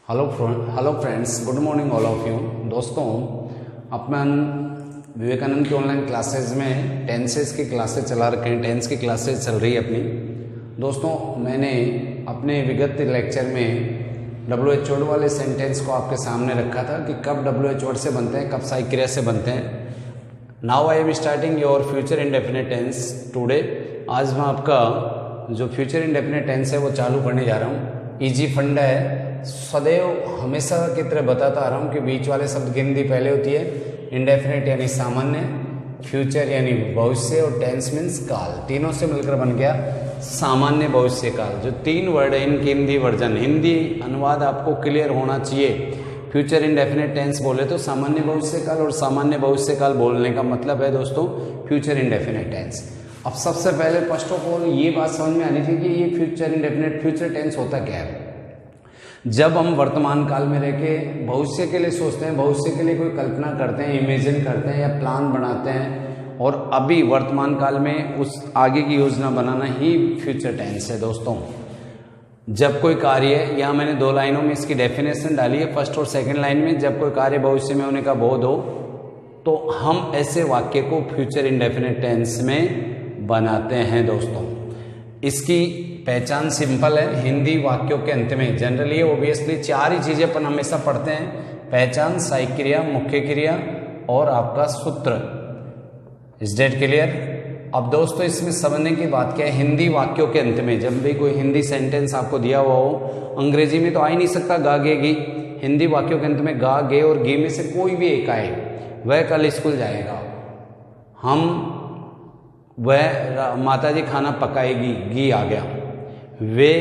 Hello friends, good morning all of you. दोस्तों, अपन विवेकानंद की online classes में टेंसेस की क्लासेस चला रखे हैं। टेंस की क्लासेस चल रही है अपनी। दोस्तों, मैंने अपने विगत लेक्चर में WH वर्ड वाले सेंटेंस को आपके सामने रखा था कि कब WH वर्ड से बनते हैं, कब सहायक क्रिया से बनते हैं। Now I am starting your future indefinite tense today. आज मैं आपका जो फ्यूचर इंडेफिनिट टेंस है वो चालू करने जा रहा हूँ। इजी फंडा है। सदैव हमेशा की तरह बताता आ रहा हूँ कि बीच वाले शब्द की हिंदी पहले होती है। इंडेफिनिट यानी सामान्य, फ्यूचर यानी भविष्य और टेंस मीन्स काल। तीनों से मिलकर बन गया सामान्य भविष्य काल। जो तीन वर्ड है इनकी हिंदी वर्जन, हिंदी अनुवाद आपको क्लियर होना चाहिए। फ्यूचर इंडेफिनिट टेंस बोले तो सामान्य भविष्य काल, और सामान्य भविष्य काल बोलने का मतलब है दोस्तों फ्यूचर इंडेफिनिट टेंस। अब सबसे पहले फर्स्ट ऑफ ऑल ये बात समझ में आनी चाहिए कि ये फ्यूचर इंडेफिनिट फ्यूचर टेंस होता क्या है। जब हम वर्तमान काल में रह के भविष्य के लिए सोचते हैं, भविष्य के लिए कोई कल्पना करते हैं, इमेजिन करते हैं या प्लान बनाते हैं, और अभी वर्तमान काल में उस आगे की योजना बनाना ही फ्यूचर टेंस है। दोस्तों, जब कोई कार्य, यहाँ मैंने दो लाइनों में इसकी डेफिनेशन डाली है, फर्स्ट और सेकंड लाइन में, जब कोई कार्य भविष्य में होने का बोध हो तो हम ऐसे वाक्य को फ्यूचर इंडेफिनिट टेंस में बनाते हैं। दोस्तों, इसकी पहचान सिंपल है। हिंदी वाक्यों के अंत में जनरली ओबियसली चार ही चीजें अपन हमेशा पढ़ते हैं: पहचान, सहायक क्रिया, मुख्य क्रिया और आपका सूत्र। Is that clear? अब दोस्तों, इसमें समझने की बात क्या है, हिंदी वाक्यों के अंत में जब भी कोई हिंदी सेंटेंस आपको दिया हुआ हो, अंग्रेजी में तो आ ही नहीं सकता गा गे गी, हिंदी वाक्यों के अंत में गा गे और गे में से कोई भी एक आए, वह कल स्कूल जाएगा, वह माता जी खाना पकाएगी, गी आ गया, वे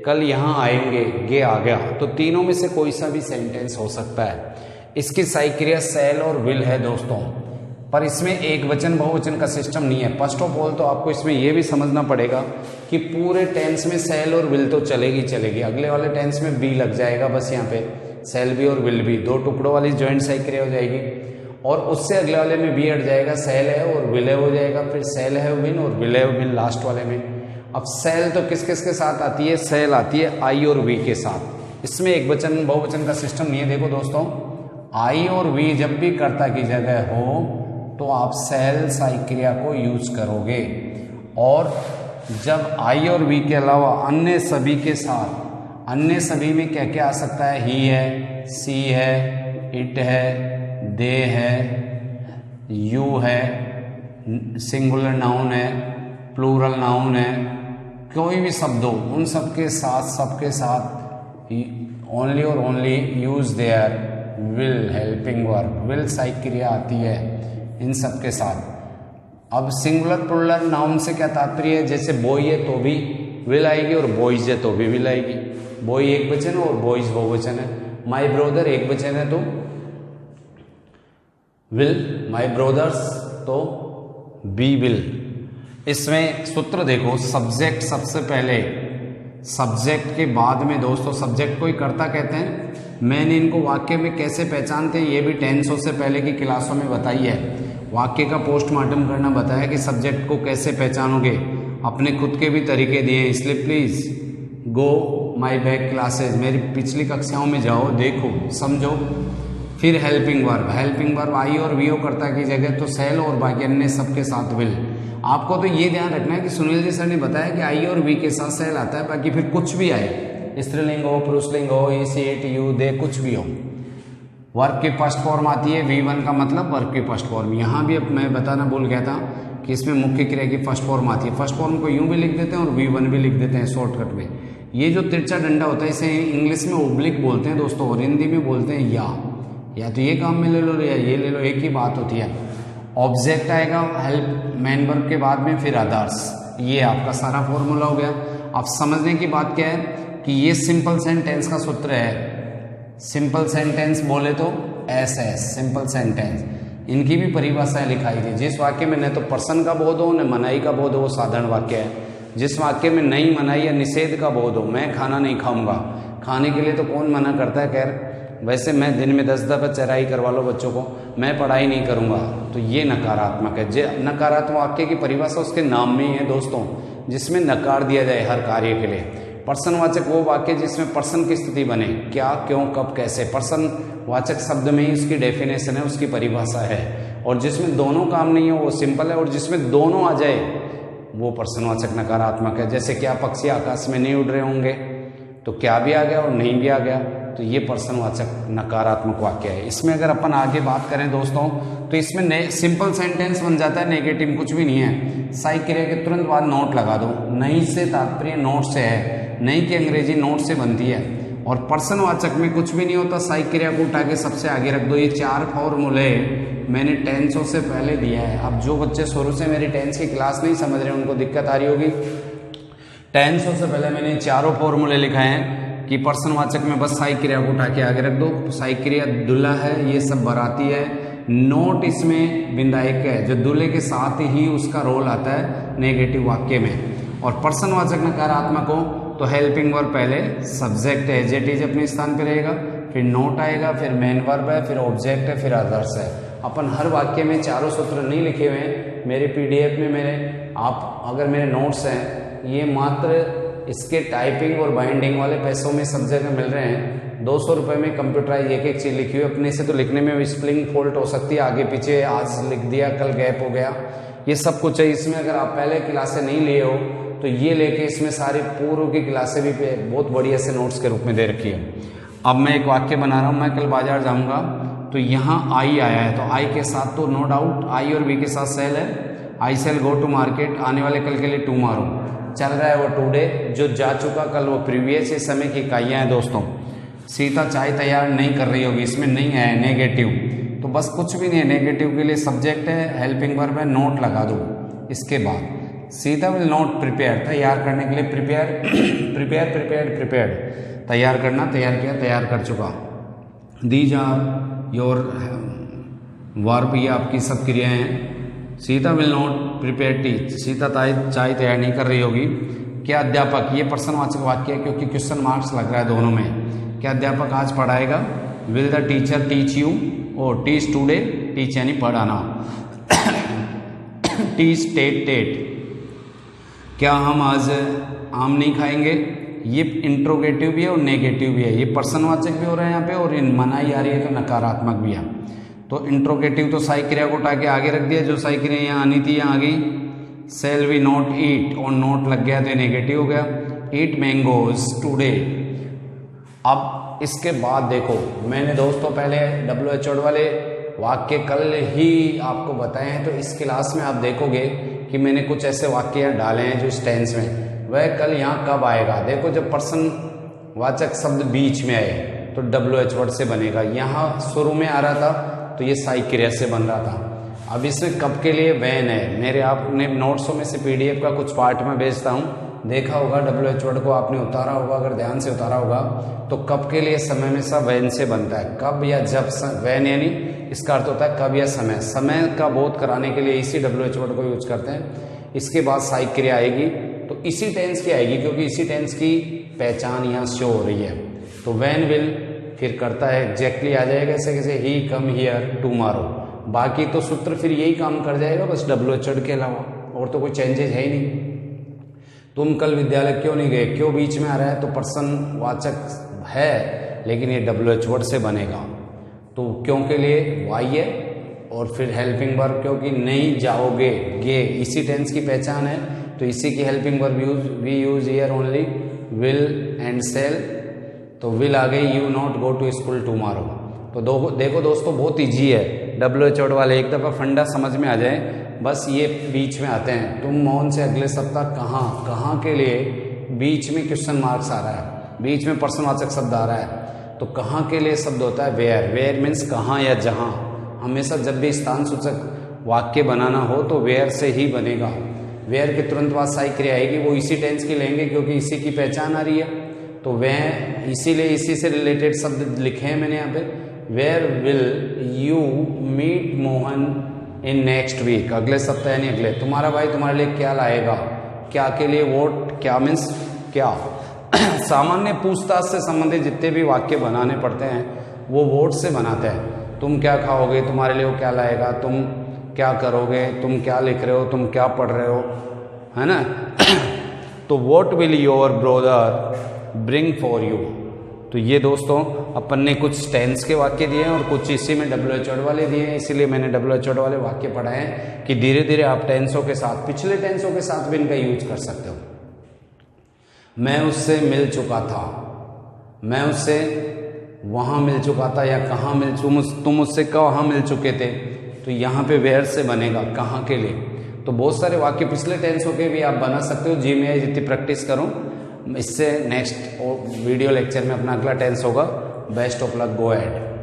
कल यहाँ आएंगे, गे आ गया, तो तीनों में से कोई सा भी सेंटेंस हो सकता है। इसकी सहायक क्रिया सेल और विल है दोस्तों, पर इसमें एक वचन बहुवचन का सिस्टम नहीं है। फर्स्ट ऑफ ऑल तो आपको इसमें यह भी समझना पड़ेगा कि पूरे टेंस में सेल और विल तो चलेगी, अगले वाले टेंस में बी लग जाएगा, बस यहाँ पे सेल भी और विल भी, दो टुकड़ों वाली ज्वाइंट सहायक क्रिया हो जाएगी, और उससे अगले वाले में बी हट जाएगा, सेल है और विलय हो जाएगा, फिर सेल है विन और विलय विन लास्ट वाले में। अब सेल तो किस किस के साथ आती है? सेल आती है आई और वी के साथ। इसमें एक वचन बहुवचन का सिस्टम नहीं है। देखो दोस्तों, आई और वी जब भी कर्ता की जगह हो तो आप सेल सहायक क्रिया को यूज करोगे, और जब आई और वी के अलावा अन्य सभी के साथ, अन्य सभी में क्या क्या आ सकता है? ही है, सी है, इट है, दे है, यू है, सिंगुलर नाउन है, प्लूरल नाउन है, कोई भी शब्द हो, उन सबके साथ ओनली और only use their will helping verb, will सहायक क्रिया आती है इन सब के साथ। अब सिंगुलर प्लूरल नाउन से क्या तात्पर्य है? जैसे बॉय है तो भी विल आएगी और बॉयज है तो भी विल आएगी। बॉय एक वचन और बॉयज बहुवचन है। माई ब्रदर एक वचन है तो विल, माई ब्रदर्स तो बी विल। इसमें सूत्र देखो, सब्जेक्ट सबसे पहले, सब्जेक्ट के बाद में दोस्तों सब्जेक्ट को ही कर्ता कहते हैं। मैंने इनको वाक्य में कैसे पहचानते हैं ये भी टेंसों से पहले की क्लासों में बताई है। वाक्य का पोस्टमार्टम करना बताया कि सब्जेक्ट को कैसे पहचानोगे, अपने खुद के भी तरीके दिए, इसलिए please go my back classes, मेरी पिछली कक्षाओं में जाओ, देखो, समझो। फिर हेल्पिंग वर्ब आई और वी कर्ता की जगह तो सेल और बाकी अन्य सबके साथ विल। आपको तो ये ध्यान रखना है कि सुनील जी सर ने बताया कि आई और वी के साथ सेल आता है, बाकी फिर कुछ भी आए, स्त्रीलिंग हो, पुरुषलिंग हो, इसी इट यू दे, कुछ भी हो, वर्ब की फर्स्ट फॉर्म आती है। V1 का मतलब वर्ब की फर्स्ट फॉर्म। यहाँ भी अब मैं बताना भूल गया था कि इसमें मुख्य क्रिया की फर्स्ट फॉर्म आती है। फर्स्ट फॉर्म को यूं भी लिख देते हैं और V1 भी लिख देते हैं शॉर्टकट में। ये जो तिरछा डंडा होता है इसे इंग्लिश में ओब्लिक बोलते हैं दोस्तों, और हिंदी में बोलते हैं या तो ये काम में ले लो या ये ले लो, एक ही बात होती है। ऑब्जेक्ट आएगा हेल्प मेन वर्ब के बाद में, फिर अदर्स। ये आपका सारा फॉर्मूला हो गया। अब समझने की बात क्या है कि ये सिंपल सेंटेंस का सूत्र है। सिंपल सेंटेंस बोले तो SS, सिंपल सेंटेंस। इनकी भी परिभाषाएं लिखाई थी। जिस वाक्य में न तो पर्सन का बोध हो न मनाही का बोध हो वो साधारण वाक्य है। जिस वाक्य में नहीं मनाही या निषेध का बोध हो, मैं खाना नहीं खाऊंगा, खाने के लिए तो कौन मना करता है, खैर वैसे मैं दिन में 10 दफा चराई करवा लो बच्चों को, मैं पढ़ाई नहीं करूंगा, तो ये नकारात्मक है। नकारात्मक वाक्य की परिभाषा उसके नाम में ही है दोस्तों, जिसमें नकार दिया जाए हर कार्य के लिए। पर्सनवाचक वो वाक्य जिसमें पर्सन की स्थिति बने, क्या, क्यों, कब, कैसे। पर्सनवाचक शब्द में ही उसकी डेफिनेशन है, उसकी परिभाषा है। और जिसमें दोनों काम नहीं हो वो सिंपल है, और जिसमें दोनों आ जाए वो पर्सनवाचक नकारात्मक है। जैसे क्या पक्षी आकाश में नहीं उड़ रहे होंगे, तो क्या भी आ गया और नहीं भी आ गया, तो ये पर्सनवाचक नकारात्मक वाक्य है। इसमें अगर अपन आगे बात करें दोस्तों, तो इसमें सिंपल सेंटेंस बन जाता है, नेगेटिव कुछ भी नहीं है। सहायक क्रिया के तुरंत बाद नोट लगा दो। नहीं से तात्पर्य नोट से है, नहीं की अंग्रेजी नोट से बनती है। और पर्सनवाचक में कुछ भी नहीं होता, सहायक क्रिया को उठा के सबसे आगे रख दो। ये 4 फॉर्मूले मैंने टेंसों से पहले दिया है। अब जो बच्चे शुरू से मेरी टेंस की क्लास नहीं समझ रहे उनको दिक्कत आ रही होगी। टेंसों से पहले मैंने चारों फॉर्मूले लिखाए हैं कि पर्सनवाचक में बस सहायक क्रिया को उठा के आगे रख दो। सहायक क्रिया दुल्हा है, ये सब बराती है। नोट इसमें बिंदायक है, जो दूल्हे के साथ ही उसका रोल आता है नेगेटिव वाक्य में। और पर्सनवाचक नकारात्मक हो तो हेल्पिंग वर्ब पहले, सब्जेक्ट एडजेक्टिव अपने स्थान पे रहेगा, फिर नोट आएगा, फिर मेन वर्ब है, फिर ऑब्जेक्ट है, फिर अदर्स है। अपन हर वाक्य में चारों सूत्र नहीं लिखे हुए हैं मेरे पीडीएफ में। मेरे आप अगर मेरे नोट्स हैं, ये मात्र इसके टाइपिंग और बाइंडिंग वाले पैसों में सब जगह मिल रहे हैं। 200 रुपये में कंप्यूटराइज एक चीज़ लिखी हुई। अपने से तो लिखने में स्पेलिंग फॉल्ट हो सकती है, आगे पीछे आज लिख दिया कल गैप हो गया, ये सब कुछ है इसमें। अगर आप पहले क्लासें नहीं लिए हो तो ये लेके इसमें सारी पूर्व की क्लासें भी बहुत बढ़िया से नोट्स के रूप में दे रखी है। अब मैं एक वाक्य बना रहा हूँ, मैं कल बाजार जाऊँगा तो यहाँ आई आया है, तो आई के साथ तो नो डाउट आई और बी के साथ सेल है। आई सेल गो टू मार्केट, आने वाले कल के लिए टू मारो, चल रहा है वो टुडे, जो जा चुका कल वो प्रीवियस। ये समय की इकाइयाँ हैं दोस्तों। सीता चाय तैयार नहीं कर रही होगी, इसमें नहीं है नेगेटिव, तो बस कुछ भी नहीं है। नेगेटिव के लिए सब्जेक्ट है, हेल्पिंग वर्ब है, नोट लगा दो। इसके बाद सीता विल नॉट प्रिपेयर, तैयार करने के लिए प्रिपेयर, प्रिपेयर प्रिपेयर्ड प्रिपेयर्ड, तैयार करना, तैयार किया, तैयार कर चुका। दीज आर योर वर्ब, ये आपकी सब क्रियाएं हैं। Sita will not prepare teach, Sita चाय तैयार नहीं कर रही होगी। क्या अध्यापक, ये पर्सनवाचक वाक्य है क्योंकि क्वेश्चन मार्क्स लग रहा है दोनों में। क्या अध्यापक आज पढ़ाएगा? Will the teacher teach you, और टीच टुडे, टीच यानी पढ़ाना, टीच टेट टेट। क्या हम आज आम नहीं खाएंगे? ये इंट्रोगेटिव भी है और नेगेटिव भी है। ये पर्सनवाचक भी हो रहा है यहाँ पे, और मनाई आ रही है तो नकारात्मक भी है। तो इंट्रोगेटिव तो सहायक क्रिया को उठा के आगे रख दिया, जो सहायक क्रिया यहाँ आनी थी यहाँ आ गई। सेल वी नॉट ईट, और नोट लग गया तो नेगेटिव हो गया। ईट मैंगोज टुडे। अब इसके बाद देखो, मैंने दोस्तों पहले WHO वाले वाक्य कल ही आपको बताए हैं, तो इस क्लास में आप देखोगे कि मैंने कुछ ऐसे वाक्य डाले हैं जो इस टेंस में, वह कल यहाँ कब आएगा। देखो, जब पर्सनवाचक शब्द बीच में आए तो WH वर्ड से बनेगा। यहाँ शुरू में आ रहा था तो ये सहायक क्रिया से बन रहा था। अब इसमें कब के लिए वैन है। मेरे आपने नोट्सों में से PDF का कुछ पार्ट में भेजता हूँ, देखा होगा WH वर्ड को आपने उतारा होगा, अगर ध्यान से उतारा होगा तो कब के लिए समय में सब वैन से बनता है। कब या जब, वैन यानी इसका अर्थ होता है कब या समय। समय का बोध कराने के लिए इसी WH वर्ड को यूज करते हैं। इसके बाद सहायक क्रिया आएगी तो इसी टेंस की आएगी, क्योंकि इसी टेंस की पहचान यहाँ शो हो रही है। तो वैन विल फिर करता है एग्जैक्टली आ जाएगा, ऐसे कैसे, ही कम हियर टुमारो। बाकी तो सूत्र फिर यही काम कर जाएगा बस WH वर्ड के अलावा, और तो कोई चेंजेज है ही नहीं। तुम कल विद्यालय क्यों नहीं गए, क्यों बीच में आ रहा है तो पर्सनवाचक है, लेकिन ये WH वर्ड से बनेगा। तो क्यों के लिए वाई है, और फिर हेल्पिंग वर्ब, क्योंकि नहीं जाओगे, गे इसी टेंस की पहचान है, तो इसी की helping verb we use here only will and shall. तो विल आ गई, you not go to school tomorrow. तो देखो दोस्तों, बहुत ईजी है। WH वर्ड वाले एक दफ़ा फंडा समझ में आ जाए, बस ये बीच में आते हैं। तुम मोहन से अगले सप्ताह कहाँ के लिए बीच में क्वेश्चन मार्क्स आ रहा है, बीच में पर्सनवाचक शब्द आ रहा है, तो कहाँ के लिए शब्द होता है वेयर। वेयर मीन्स कहाँ या जहाँ। हमेशा जब भी स्थान सूचक वाक्य बनाना हो तो वेयर से ही बनेगा। वेयर के तुरंत बाद सहायक क्रिया आएगी, वो इसी टेंस की लेंगे क्योंकि इसी की पहचान आ रही है। तो वह इसीलिए इसी से रिलेटेड शब्द लिखे हैं मैंने यहाँ पे। Where will you meet Mohan in next week, अगले सप्ताह यानी अगले। तुम्हारा भाई तुम्हारे लिए क्या लाएगा, क्या के लिए, वोट, क्या मीन्स क्या। सामान्य पूछताछ से संबंधित जितने भी वाक्य बनाने पड़ते हैं वो वोट से बनाते हैं। तुम क्या खाओगे, तुम्हारे लिए वो क्या लाएगा, तुम क्या करोगे, तुम क्या लिख रहे हो, तुम क्या पढ़ रहे हो, है ना। तो what will your brother bring for you. तो ये दोस्तों अपन ने कुछ टेंस के वाक्य दिए हैं और कुछ इसी में WH वाले दिए हैं, इसीलिए मैंने WH वाले वाक्य पढ़ाए हैं कि धीरे धीरे आप टेंसों के साथ, पिछले टेंसों के साथ भी इनका यूज कर सकते हो। मैं उससे मिल चुका था, मैं उससे वहाँ मिल चुका था, या कहाँ तुम उससे कहाँ मिल चुके थे, तो यहाँ पे वेयर से बनेगा कहाँ के लिए। तो बहुत सारे वाक्य पिछले टेंसों के भी आप बना सकते हो। जी मैं जितनी प्रैक्टिस करूँ, इससे नेक्स्ट वीडियो लेक्चर में अपना अगला टेंस होगा। Best of luck, go ahead.